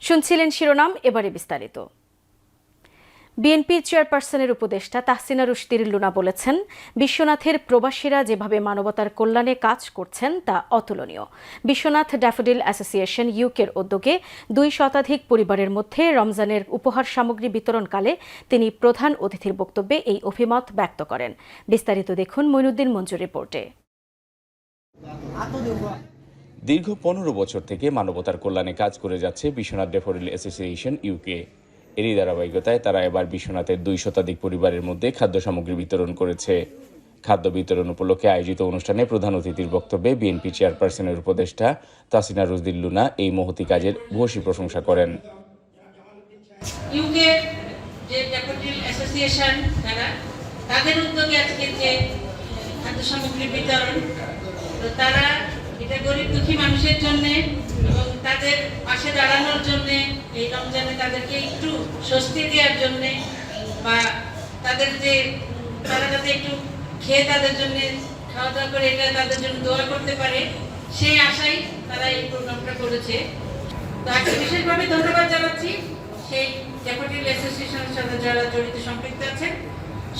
শুনছিলেন শিরোনাম, এবারে বিস্তারিত। বিএনপি চেয়ারপারসনের উপদেষ্টা তাহসিনা রুশদীর লুনা বলেছেন, বিশ্বনাথের প্রবাসীরা যেভাবে মানবতার কল্যাণে কাজ করছেন তা অতুলনীয়। বিশ্বনাথ ড্যাফোডিল অ্যাসোসিয়েশন ইউকের উদ্যোগে 2 শতাধিক পরিবারের মধ্যে রমজানের উপহার সামগ্রী বিতরণকালে তিনি প্রধান অতিথির বক্তব্যে এই অভিমত ব্যক্ত করেন। বিস্তারিত দেখুন মইনুদ্দিন মঞ্জুর রিপোর্টে। দীর্ঘ 15 বছর থেকে মানবতার কল্যাণে কাজ করে যাচ্ছে বিশ্বনাথ ড্যাফোডিল অ্যাসোসিয়েশন ইউকে। এরই ধারাবাহিকতায় তারা এবার বিশ্বনাথের 2 শতাধিক পরিবারের মধ্যে খাদ্য সামগ্রী বিতরণ করেছে। খাদ্য বিতরণ উপলক্ষে আয়োজিত অনুষ্ঠানে প্রধান অতিথির বক্তব্যে বিএনপি চেয়ারপারসনের উপদেষ্টা তাহসিনা রুশদীর লুনা এই মহতী কাজের ভূয়সী প্রশংসা করেন। ইউকে যে ড্যাফোডিল অ্যাসোসিয়েশন তাদের উদ্যোগে আজকে যে খাদ্য সামগ্রী বিতরণ, তো তারা এটা গরিব দুঃখী মানুষের জন্য এবং তাদের পাশে দাঁড়ানোর জন্য, এই রমজানে তাদেরকে একটু স্বস্তি দেওয়ার জন্য বা তাদের যে তারা যাতে একটু খেয়ে তাদের জন্য খাওয়া দাওয়া করে এটা তাদের জন্য দোয়া করতে পারে, সেই আশাই তারা এই প্রোগ্রামটা করেছে। তো আজকে বিশেষভাবে ধন্যবাদ জানাচ্ছি সেই ড্যাফোডিল অ্যাসোসিয়েশনের সাথে যারা জড়িত সম্পৃক্ত আছেন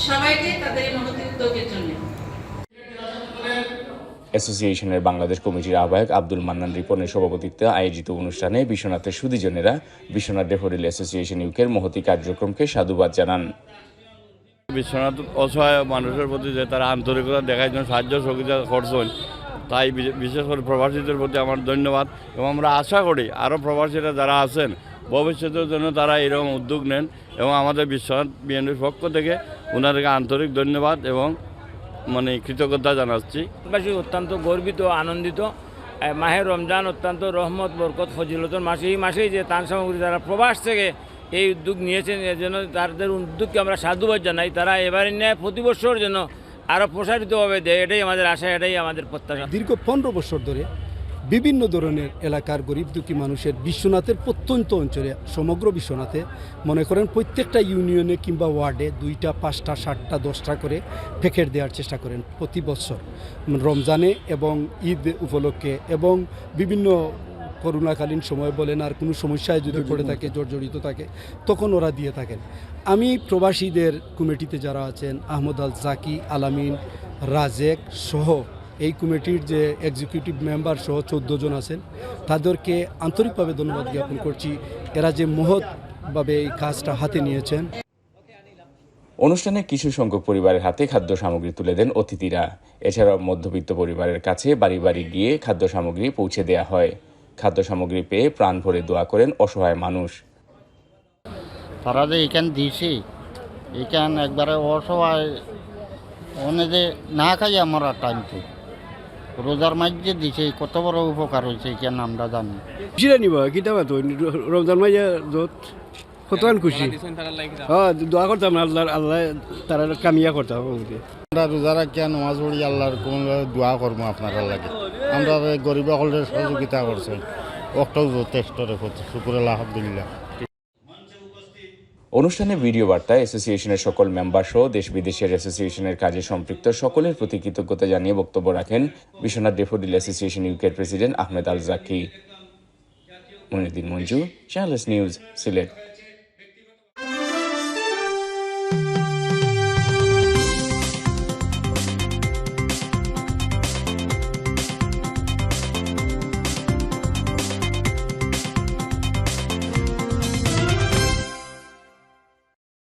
সবাইকে তাদের এই মহৎ উদ্যোগের জন্য। অ্যাসোসিয়েশনের বাংলাদেশ কমিটির আহ্বায়ক আব্দুল মান্নান রিপনের সভাপতিত্বে আয়োজিত অনুষ্ঠানে বিশ্বনাথের সুধীজনেরা বিশ্বনাথ ড্যাফোডিল অ্যাসোসিয়েশন ইউকের মহতী কার্যক্রমকে সাধুবাদ জানান। বিশ্বনাথ অসহায় মানুষের প্রতি যে তারা আন্তরিকতা দেখার জন্য সাহায্য সহযোগিতা করছেন, তাই বিশেষ করে প্রবাসীদের প্রতি আমার ধন্যবাদ। এবং আমরা আশা করি আরও প্রবাসীরা যারা আছেন ভবিষ্যতের জন্য তারা এরকম উদ্যোগ নেন, এবং আমাদের বিশ্বনাথ বিএনপির পক্ষ থেকে ওনাদেরকে আন্তরিক ধন্যবাদ এবং কৃতজ্ঞতা জানাচ্ছি। অত্যন্ত গর্বিত, আনন্দিত। মাহে রমজান অত্যন্ত রহমত, বরকত, ফজিলতের মাসে। এই মাসেই যে ত্রাণ সামগ্রী যারা প্রবাস থেকে এই উদ্যোগ নিয়েছেন, এর জন্য তাদের উদ্যোগকে আমরা সাধুবাদ জানাই। তারা এবারে ন্যায় প্রতি বছর যেন আরও প্রসারিতভাবে দেয়, এটাই আমাদের আশা, এটাই আমাদের প্রত্যাশা। দীর্ঘ 15 বছর ধরে বিভিন্ন ধরনের এলাকার গরিব দুঃখী মানুষের বিশ্বনাথের প্রত্যন্ত অঞ্চলে, সমগ্র বিশ্বনাথে মনে করেন প্রত্যেকটা ইউনিয়নে কিংবা ওয়ার্ডে 2টা, 5টা, 7টা, 10টা করে প্যাকেট দেওয়ার চেষ্টা করেন প্রতি বছর রমজানে এবং ঈদ উপলক্ষে, এবং বিভিন্ন করোনাকালীন সময় বলেন আর কোনো সমস্যায় যদি পড়ে থাকে, জর্জরিত থাকে, তখন ওরা দিয়ে থাকেন। আমি প্রবাসীদের কমিটিতে যারা আছেন, আহমদ আল জাকি, আলামিন, রাজেক সহ এই কমিটির যে এক্সিকিউটিভ মেম্বার সহ 14 জন আছেন, তাদেরকে আন্তরিকভাবে ধন্যবাদ জ্ঞাপন করছি। এরা যে মহৎভাবে এই কাজটা হাতে নিয়েছেন। অনুষ্ঠানে কিছু সংখ্যক পরিবারের হাতে খাদ্য সামগ্রী তুলে দেন অতিথিরা। এছাড়াও মধ্যবিত্ত পরিবারের কাছে বাড়ি বাড়ি গিয়ে খাদ্য সামগ্রী পৌঁছে দেওয়া হয়। খাদ্য সামগ্রী পেয়ে প্রাণ ভরে দোয়া করেন অসহায় মানুষ। তারা যে এখান দিয়েছে, এখান একবারে অসহায় অনেকে না খাই আমরা টাইমতে রোজার মাঝে দিছে, কত বড় উপকার হয়েছে এখানে আমরা জানি। খুশি নিব কিতাবা তো রমজান মাঝে যত কতক্ষণ খুশি, হ্যাঁ দোয়া করতাম আল্লাহ, আল্লাহ তারা কামিয়া করতাম। আমরা রোজা রাখিয়া নমাজ পড়ি আল্লাহর কোন দোয়া করবো আপনারা লাগে। আমরা গরিব সকলের সহযোগিতা করছেন, অক্টাও যথেষ্ট রেখেছে, শুকুর আলহামদুলিল্লাহ। অনুষ্ঠানে ভিডিও বার্তায় অ্যাসোসিয়েশনের সকল মেম্বার সহ দেশ বিদেশের অ্যাসোসিয়েশনের কাজে সম্পৃক্ত সকলের প্রতি কৃতজ্ঞতা জানিয়ে বক্তব্য রাখেন বিশ্বনাথ ড্যাফোডিল অ্যাসোসিয়েশন ইউকের president Ahmed Al Zaki. Mainuddin Manju, channel S news, Sylhet.